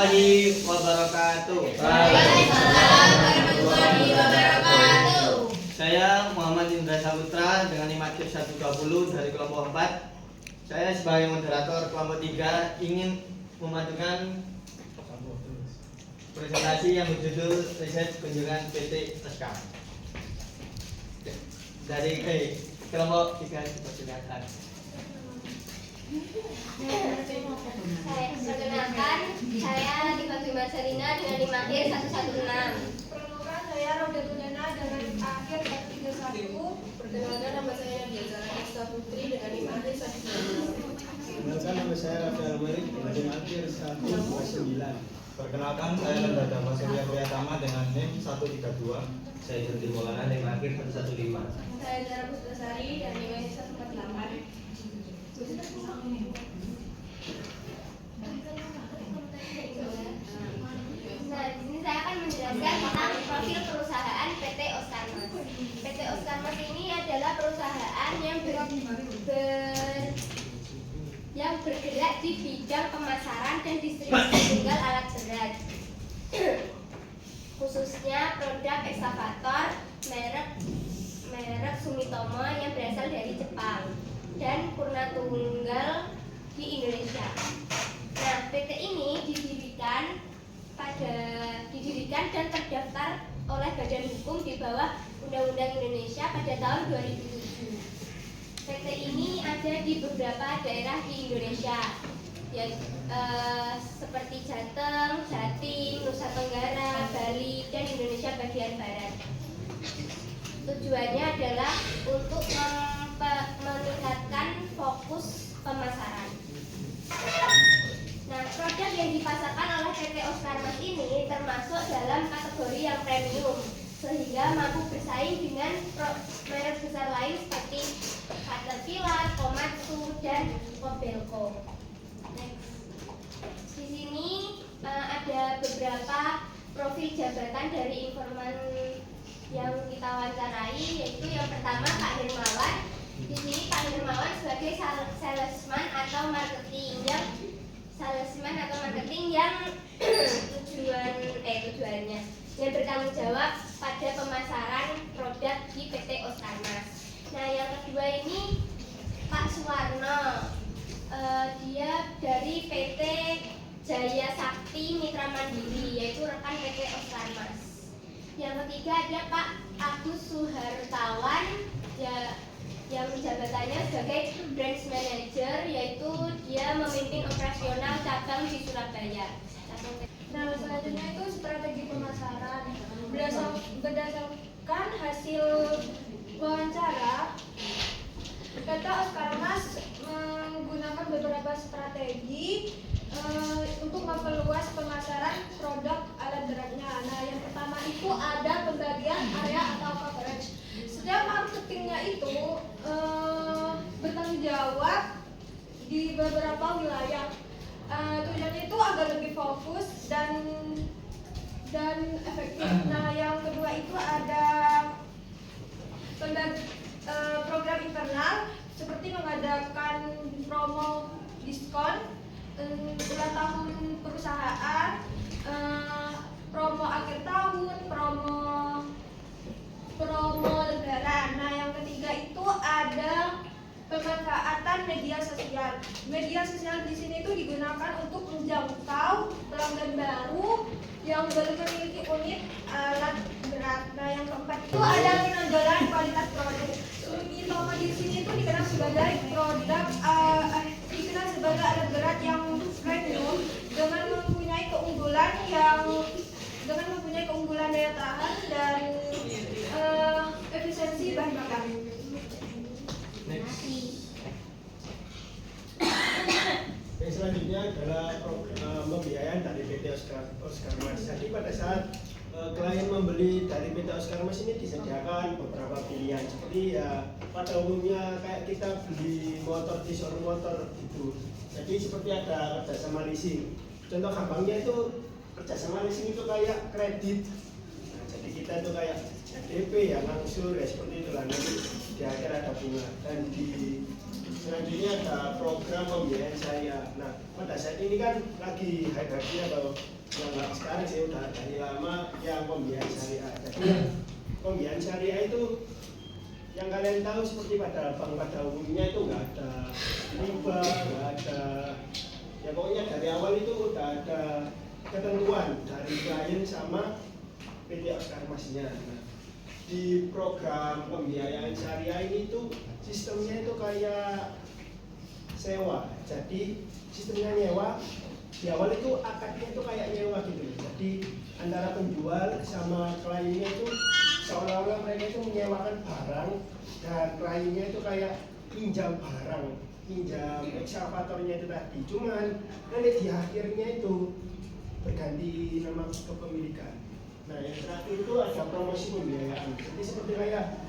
warahmatullahi wabarakatuh. Waalaikumsalam warahmatullahi wabarakatuh. Saya Muhammad Indra Saputra dengan IMAKIR 120 dari kelompok 4. Saya sebagai moderator kelompok 3 ingin memajukan presentasi yang berjudul riset kunjungan PT SK. Dari kelompok 3 dipersilakan. Perkenalkan, saya Latifah Marcelina dengan IMAKIR 116. Perkenalkan, saya Rodatul Nena dengan IMAKIR 131. Perkenalkan, nama saya Nadia Esta Putri dengan IMAKIR 122. Perkenalkan, nama saya Rafael Almarik dengan IMAKIR 129. Perkenalkan, saya Lembaga Surya Priyatama dengan NIM 132. Saya Jendil Maulana dari IMAKIR 115. Saya Zara Pustasari dan IMAKIR 148. Nah, di sini saya akan menjelaskan tentang profil perusahaan PT Oscar Mas. PT Oscar Mas ini adalah perusahaan yang bergerak di bidang pemasaran dan distribusi tunggal alat berat, khususnya produk ekskavator merek Sumitomo yang berasal dari Jepang dan Purna Tunggal di Indonesia. Nah, PT ini didirikan dan terdaftar oleh Badan Hukum di bawah Undang-Undang Indonesia pada tahun 2007. PT ini ada di beberapa daerah di Indonesia, seperti Jateng, Jatim, Nusa Tenggara, Bali, dan Indonesia bagian barat. Tujuannya adalah untuk meningkatkan fokus pemasaran. Nah, produk yang dipasarkan oleh PT Oscar Mas ini termasuk dalam kategori yang premium, sehingga mampu bersaing dengan merek besar lain seperti Caterpillar, Komatsu, dan Kobelco. Di sini ada beberapa profil jabatan dari informan yang kita wawancarai, yaitu yang pertama Pak Hermawan. Di sini Pak Hermawan sebagai salesman atau marketing yang tujuannya yang bertanggung jawab pada pemasaran produk di PT Oscar Mas. Nah, yang kedua ini Pak Suwarno, dia dari PT Jaya Sakti Mitra Mandiri, yaitu rekan PT Oscar Mas. Yang ketiga ada Pak Agus Suhartawan, yang jabatannya sebagai branch manager, yaitu dia memimpin operasional cabang di Surabaya. Nah, selanjutnya itu strategi pemasaran. Berdasarkan hasil wawancara, PT Oscar Mas menggunakan beberapa strategi untuk memperluas pemasaran produk alat beratnya. Nah, yang pertama itu ada pembagian area atau coverage. Setiap marketingnya itu bertanggung jawab di beberapa wilayah. Tujuannya itu agar lebih fokus dan efektif. Nah, yang kedua itu ada program internal seperti mengadakan promo diskon, ulang tahun perusahaan, promo akhir tahun, promo lebaran. Nah, yang ketiga itu ada pemanfaatan media sosial. Media sosial di sini itu digunakan untuk menjangkau pelanggan baru yang belum memiliki unit alat berat. Nah, yang keempat itu ada penanggalan kualitas produk. Sumitomo di sini itu dikenal sebagai alat berat yang premium dengan mempunyai keunggulan daya tahan dan efisiensi bahan bakar. Yang selanjutnya adalah pembiayaan dari PT Oscar Mas. Jadi pada saat klien membeli dari PT Oscar Mas ini disediakan beberapa pilihan, seperti ya pada umumnya kayak kita beli motor di showroom motor gitu. Jadi seperti ada kerjasama leasing. Contoh gampangnya itu kerjasama leasing itu kayak kredit. Nah, jadi kita itu kayak DP ya langsung ya seperti itu lah. Nanti di akhir ada bunga, dan di Selanjutnya ada program pembiayaan syariah. Nah, pada saat ini kan lagi hype-nya atau yang nggak sekarang sih udah dari lama yang pembiayaan syariah. Jadi pembiayaan syariah itu yang kalian tahu seperti pada bank pada umumnya itu nggak ada riba, nggak ada, ya pokoknya dari awal itu udah ada ketentuan dari klien sama PT Oscar Masnya. Nah, di program pembiayaan syariah ini tuh sistemnya itu kayak sewa. Jadi sistemnya nyewa, di awal itu akadnya itu kayak nyewa gitu. Jadi antara penjual sama kliennya itu seolah-olah mereka itu menyewakan barang dan kliennya itu kayak pinjam barang, pinjam ekskavatornya itu tadi. Cuman nanti di akhirnya itu berganti nama kepemilikan. Nah, yang terakhir itu ada promosi pembiayaan. Jadi seperti kayak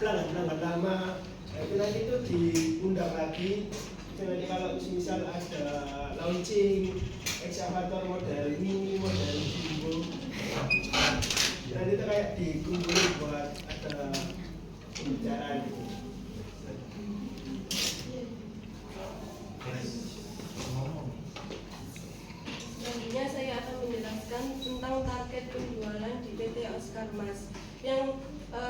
pelanggan-pelanggan lama, nah, itu nanti itu diundang lagi. Nanti kalau misal ada launching ekskavator model mini, model jumbo, nanti itu kayak dikumpulin buat ada pembicaraan gitu. Selanjutnya saya akan menjelaskan tentang target penjualan di PT Oscar Mas yang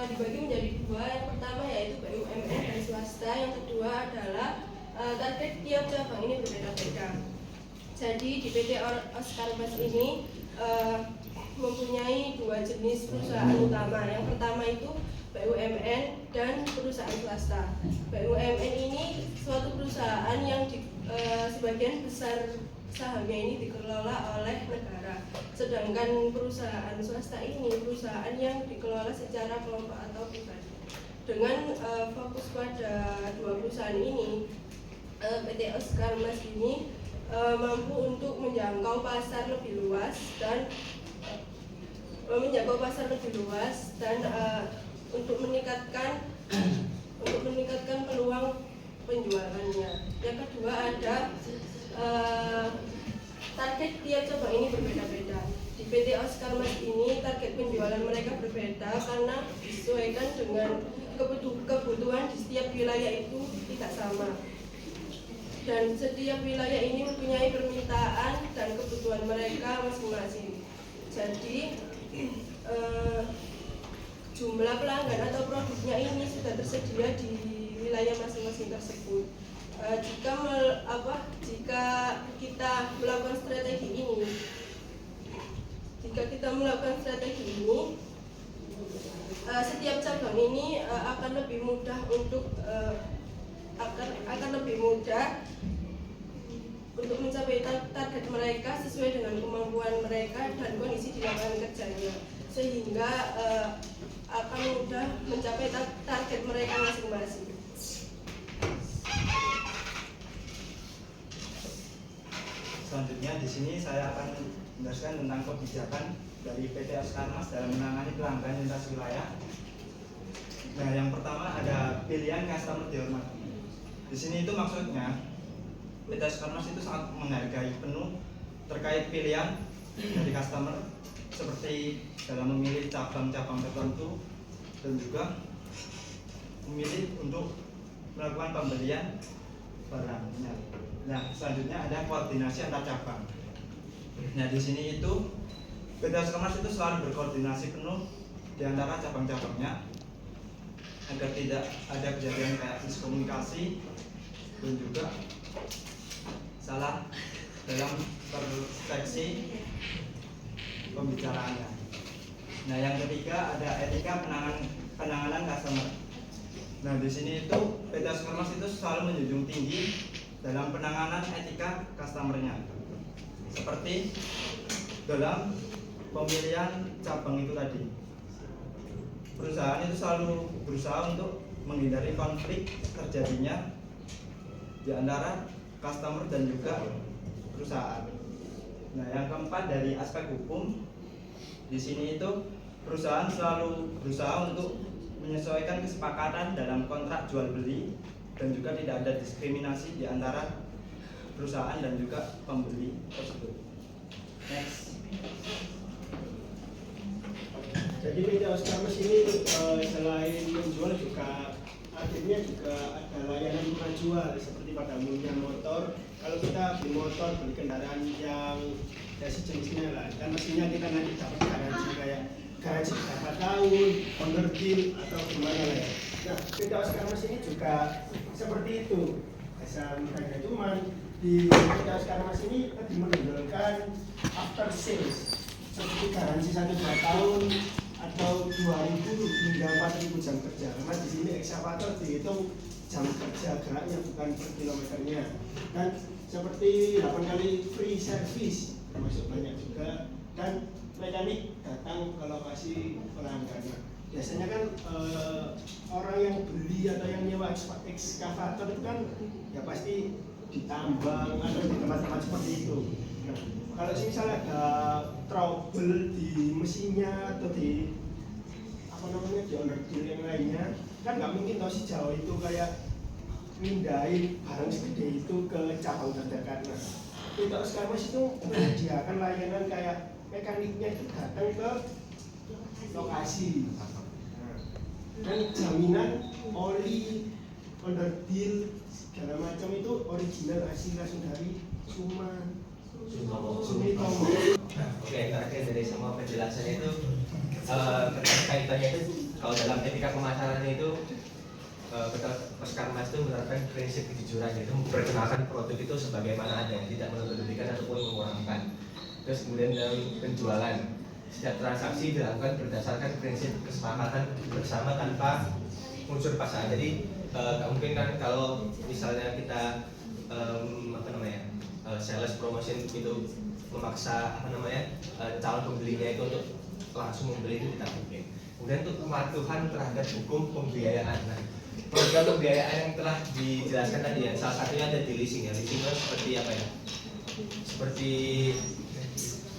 dibagi menjadi dua. Yang pertama yaitu BUMN dan swasta, yang kedua adalah target tiap cabang ini berbeda-beda. Jadi di PT Oscar Mas ini mempunyai dua jenis perusahaan utama. Yang pertama itu BUMN dan perusahaan swasta. BUMN ini suatu perusahaan yang sebagian besar sahamnya ini dikelola oleh negara. Sedangkan perusahaan swasta ini perusahaan yang dikelola secara kelompok atau pribadi. Dengan fokus pada dua perusahaan ini, PT Oscar Mas ini mampu untuk menjangkau pasar lebih luas dan untuk meningkatkan peluang penjualannya. Yang kedua ada target tiap cabang ini berbeda-beda. Di PT Oscar Mas ini target penjualan mereka berbeda karena disesuaikan dengan kebutuhan di setiap wilayah itu tidak sama. Dan setiap wilayah ini mempunyai permintaan dan kebutuhan mereka masing-masing. Jadi jumlah pelanggan atau produknya ini sudah tersedia di wilayah masing-masing tersebut. Jika kita melakukan strategi ini, setiap cabang ini akan lebih mudah untuk mencapai target mereka sesuai dengan kemampuan mereka dan kondisi di lapangan kerjanya, sehingga akan mudah mencapai target mereka masing-masing. Selanjutnya di sini saya akan menjelaskan tentang kebijakan dari PT Oscar Mas dalam menangani pelanggan lintas wilayah. Nah, yang pertama ada pilihan customer dihormati. Di sini itu maksudnya PT Oscar Mas itu sangat menghargai penuh terkait pilihan dari customer, seperti dalam memilih cabang-cabang tertentu dan juga memilih untuk melakukan pembelian barangnya. Nah, selanjutnya ada koordinasi antar cabang. Nah, di sini itu PT Oscar Mas itu selalu berkoordinasi penuh di antara cabang-cabangnya agar tidak ada kejadian kayak miskomunikasi dan juga salah dalam persepsi pembicaraannya. Nah, yang ketiga ada etika penanganan customer. Nah, di sini itu PT Oscar Mas itu selalu menjunjung tinggi dalam penanganan etika customernya, seperti dalam pemilihan cabang itu tadi. Perusahaan itu selalu berusaha untuk menghindari konflik terjadinya di antara customer dan juga perusahaan. Nah, yang keempat dari aspek hukum, di sini itu perusahaan selalu berusaha untuk menyesuaikan kesepakatan dalam kontrak jual beli dan juga tidak ada diskriminasi di antara perusahaan dan juga pembeli tersebut. Next. Jadi PT Oscar Mas ini selain menjual juga akhirnya juga ada layanan murah jual seperti pada umumnya motor. Kalau kita beli motor, beli kendaraan yang ya sejenisnya lah, kan mestinya kita nanti dapat garansi kayak garansi berapa tahun, owner deal atau gimana lah ya. Nah, PT Oscar Mas ini juga seperti itu. Asal mereka cuman di PT Oscar Mas ini lebih menonjolkan after sales seperti garansi 1-2 tahun atau 2.000 hingga 4.000 jam kerja. Karena di sini ekskavator dihitung jam kerja geraknya bukan per kilometernya. Dan seperti 8 kali free service termasuk banyak juga, dan mekanik datang ke lokasi pelanggan. Biasanya kan orang yang beli atau yang nyewa ekskavator itu kan ya pasti ditambang atau di tempat-tempat seperti itu. Nah, kalau misalnya ada trouble di mesinnya atau di apa namanya di owner deal yang lainnya, kan nggak mungkin toh sejauh itu kayak mindahin barang segede itu ke cabang terdekat. Nah, PT Oscar Mas itu menyediakan layanan kayak mekaniknya itu datang ke lokasi. Nah, dan jaminan oli, owner deal segala macam itu original asli langsung dari Sumitomo. Oke, terakhir dari semua penjelasan itu kaitannya itu kalau dalam etika pemasaran itu PT Oscar Mas itu menerapkan prinsip kejujuran, yaitu memperkenalkan produk itu sebagaimana ada, tidak menutup-nutupikan ataupun mengurangkan. Terus kemudian dalam penjualan, setiap transaksi dilakukan berdasarkan prinsip kesepakatan bersama tanpa unsur paksaan. Jadi mungkin kan kalau misalnya kita sales promotion itu memaksa calon pembelinya itu untuk langsung membeli, itu tidak mungkin. Kemudian untuk kepatuhan terhadap hukum pembiayaan. Nah, program pembiayaan yang telah dijelaskan tadi ya, salah satunya ada di leasing ya. Leasing itu seperti apa ya? Seperti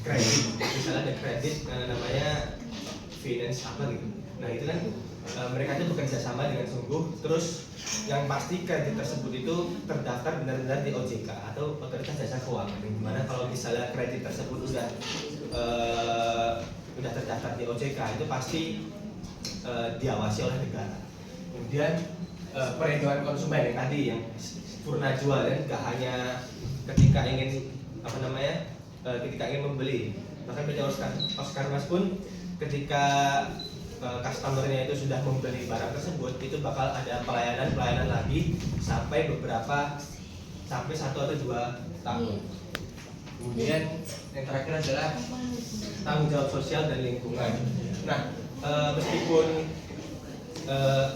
kredit, misalnya ada kredit namanya finance apa gitu. Nah itu kan mereka itu bekerja sama dengan sungguh, terus yang pasti kredit tersebut itu terdaftar benar-benar di OJK atau Otoritas Jasa Keuangan. Dimana kalau misalnya kredit tersebut sudah terdaftar di OJK, itu pasti diawasi oleh negara. Kemudian perlindungan konsumen yang tadi yang purna jual, dan gak hanya ketika ingin ketika ingin membeli, bahkan PT Oscar Mas pun ketika customernya itu sudah membeli barang tersebut, itu bakal ada pelayanan lagi sampai 1 atau 2 tahun. Kemudian yang terakhir adalah tanggung jawab sosial dan lingkungan. Nah, meskipun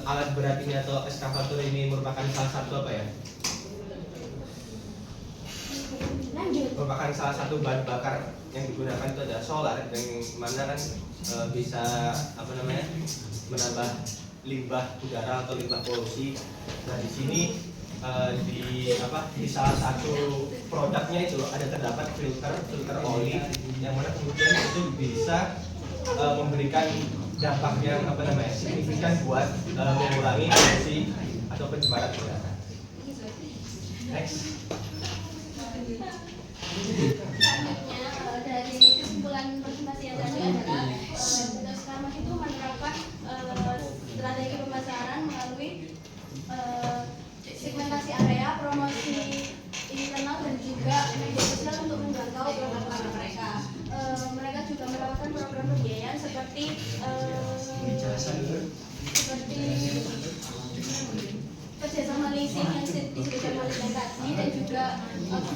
alat berat ini atau ekskavator ini merupakan salah satu merupakan salah satu bahan bakar yang digunakan itu adalah solar, yang mana kan bisa menambah limbah udara atau limbah polusi. Nah di sini di salah satu produknya itu ada terdapat filter oli yang mana kemudian itu bisa memberikan dampak yang signifikan buat mengurangi polusi atau pencemaran udara. Next. Selanjutnya dari kesimpulan presentasi yang tadi adalah PT Oscar Mas itu menerapkan strategi pemasaran melalui segmentasi area, promosi internal, dan juga media sosial untuk menjangkau pelanggan mereka. Mereka juga menerapkan program pembiayaan seperti kerjasama leasing yang disebutkan oleh tadi, dan juga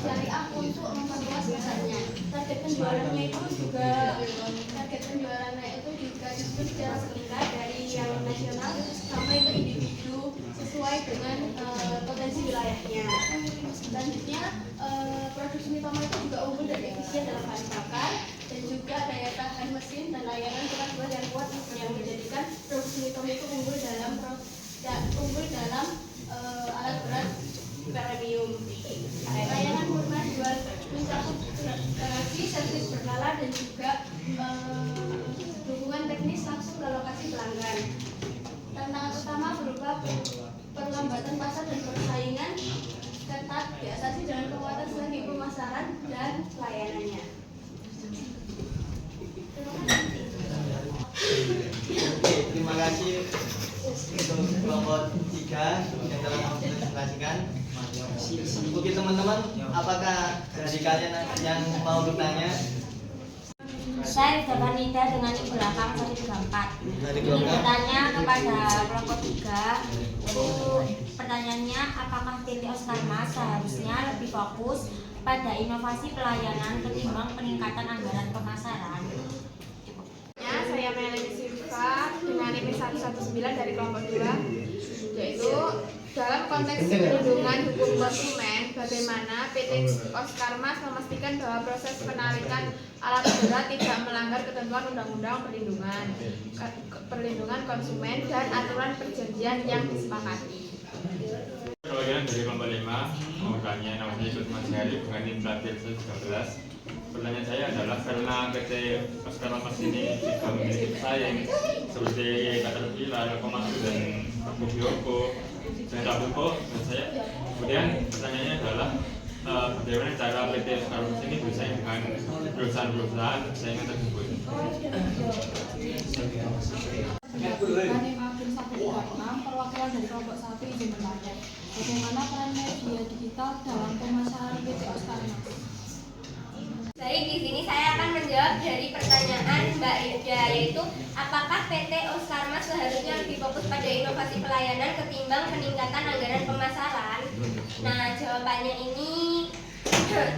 syariah untuk memperluas pasarnya. Target penjualannya itu juga disebut secara serentak dari yang nasional sampai ke individu sesuai dengan potensi wilayahnya. Selanjutnya, produk Sumitomo itu juga unggul dan efisien dalam bahan bakar, dan juga daya tahan mesin dan layanan surat jual yang kuat yang menjadikan produk Sumitomo itu unggul dalam alat berat premium. Layanan purna jual mencakup garansi, servis berkala, dan juga dukungan teknis langsung ke lokasi pelanggan. Tantangan utama berupa perlambatan pasar dan persaingan ketat diatasi dengan penguatan strategi pemasaran dan layanannya. Terima kasih untuk kelompok 3 3 yang telah mempresentasikan. Oke teman-teman, apakah dari kalian yang mau bertanya? Saya Nida dengan di belakang 134. Ingin bertanya kepada kelompok 3, itu pertanyaannya, apakah PT Oscar Mas seharusnya lebih fokus pada inovasi pelayanan ketimbang peningkatan anggaran pemasaran? Saya Melanie Silva dengan NIM 119 dari kelompok 2, yaitu dalam konteks perlindungan hukum konsumen, bagaimana PT Oscar Mas memastikan bahwa proses penarikan alat berat tidak melanggar ketentuan Undang-Undang Perlindungan Konsumen dan aturan perjanjian yang disepakati. Perwakilan dari kelompok 5 mau tanya, namanya Yusuf Mas Hari dengan NIM 113. Pertanyaan saya adalah karena PT Oscar Mas ini juga memiliki pesaing seperti Caterpillar, Komatsu dan Komatsu dan Rabuko, saya kemudian pertanyaannya adalah bagaimana cara PT Oscar Mas ini bersaing dengan perusahaan-perusahaan persaingan tersebut. NIM Akhir 136, perwakilan dari kelompok 1 izin bertanya, bagaimana peran media digital dalam pemasaran PT Oscar Mas? Baik, di sini saya akan menjawab dari pertanyaan Mbak Rida, yaitu apakah PT Oscar Mas seharusnya lebih fokus pada inovasi pelayanan ketimbang peningkatan anggaran pemasaran? Nah, jawabannya ini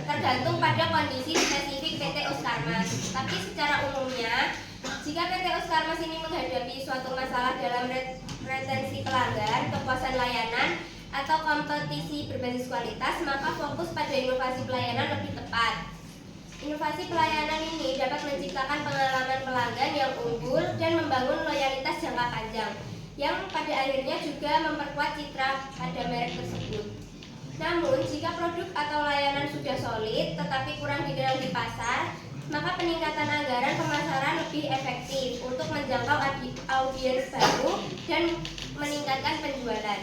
tergantung pada kondisi spesifik PT Oscar Mas. Tapi secara umumnya, jika PT Oscar Mas ini menghadapi suatu masalah dalam retensi pelanggan, kepuasan layanan, atau kompetisi berbasis kualitas, maka fokus pada inovasi pelayanan lebih tepat. Inovasi pelayanan ini dapat menciptakan pengalaman pelanggan yang unggul dan membangun loyalitas jangka panjang, yang pada akhirnya juga memperkuat citra pada merek tersebut. Namun, jika produk atau layanan sudah solid tetapi kurang dikenal di pasar, maka peningkatan anggaran pemasaran lebih efektif untuk menjangkau audiens baru dan meningkatkan penjualan.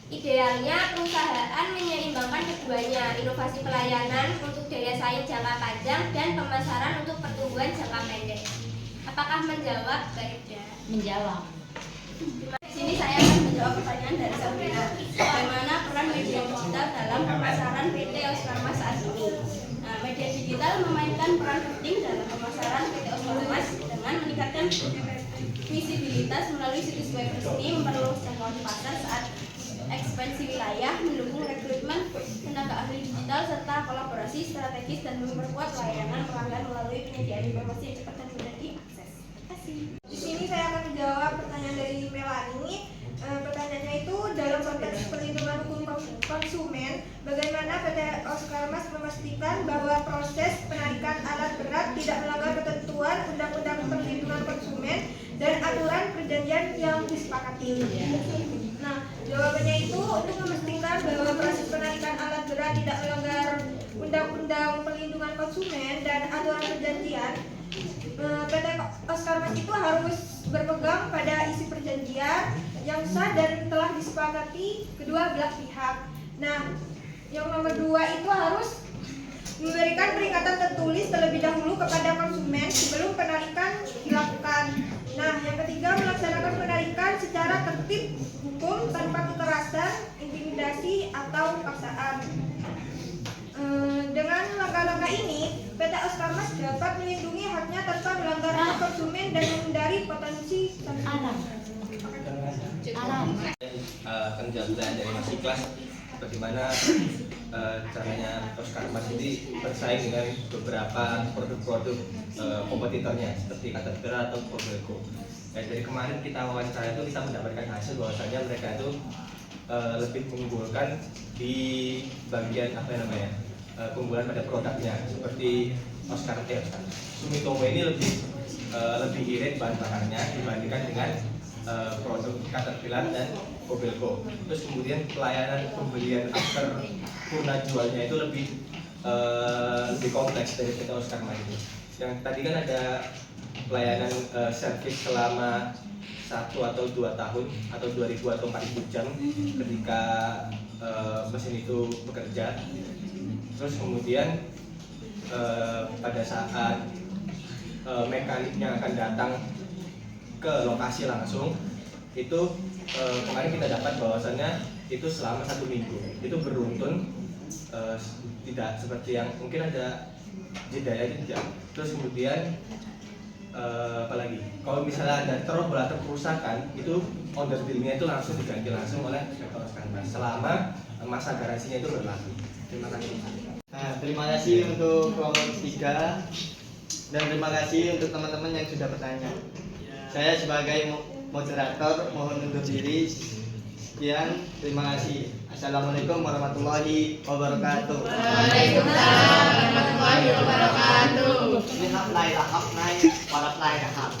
Idealnya perusahaan menyeimbangkan keduanya, inovasi pelayanan untuk daya saing jangka panjang dan pemasaran untuk pertumbuhan jangka pendek. Apakah menjawab, Mbak Rida? Menjawab. Di sini saya akan menjawab pertanyaan dari Sabrina. Bagaimana peran media digital dalam pemasaran PT Oscar Mas saat ini? Nah, media digital memainkan peran penting dalam pemasaran PT Oscar Mas dengan meningkatkan visibilitas melalui situs web resmi, memperluas jangkauan pasar saat ekspansi wilayah, mendukung rekrutmen tenaga ahli digital, serta kolaborasi strategis dan memperkuat layanan pelanggan melalui penyediaan informasi yang cepat dan mudah diakses. Terima kasih. Di sini saya akan menjawab pertanyaan dari Melanie. Pertanyaannya itu dalam konteks perlindungan hukum konsumen, bagaimana PT Oscar Mas memastikan bahwa proses penarikan alat berat tidak melanggar ketentuan Undang-Undang Perlindungan Konsumen dan aturan perjanjian yang disepakati. Nah, jawabannya itu untuk memastikan bahwa proses penarikan alat berat tidak melanggar Undang-Undang Perlindungan Konsumen dan aturan perjanjian. PT Oscar Mas itu harus berpegang pada isi perjanjian yang sah dan telah disepakati kedua belah pihak. Nah, yang nomor 2 itu harus memberikan peringatan tertulis terlebih dahulu kepada konsumen sebelum penarikan dilakukan. Nah, yang ketiga, melaksanakan penarikan secara tertib hukum tanpa kekerasan, intimidasi, atau paksaan. Dengan langkah-langkah ini, PT Oscar Mas dapat melindungi haknya tanpa melanggar hak konsumen dan menghindari potensi sanksi. Akan jawab dari Mas Ikhlas, bagaimana caranya Oscar Mas ini bersaing dengan beberapa produk-produk kompetitornya seperti Caterpillar atau Komatsu. Dari kemarin kita wawancara itu kita mendapatkan hasil bahwasanya mereka itu lebih mengunggulkan di bagian keunggulan pada produknya, seperti Sumitomo ini lebih irit bahan bakarnya dibandingkan dengan produk Caterpillar dan Kobelco. Terus kemudian pelayanan pembelian after purna jualnya itu lebih kompleks dari PT Oscar Mas ini. Yang tadi kan ada pelayanan servis selama 1 atau 2 tahun atau 2000 atau 4000 jam ketika mesin itu bekerja. Terus kemudian pada saat mekaniknya akan datang ke lokasi langsung, itu kemarin kita dapat bahwasannya itu selama 1 minggu itu beruntun, tidak seperti yang mungkin ada jeda itu tidak. Terus kemudian apalagi kalau misalnya ada trouble atau kerusakan itu order bill-nya itu langsung diganti langsung oleh PT Oskarmas selama masa garansinya itu berlaku. Terima kasih. Nah, terima kasih untuk kelompok 3 dan terima kasih untuk teman-teman yang sudah bertanya. Saya sebagai moderator mohon undur diri. Sekian, terima kasih. Assalamualaikum warahmatullahi wabarakatuh. Waalaikumsalam warahmatullahi wabarakatuh. Ini hak lain, hak naik, para lain hak.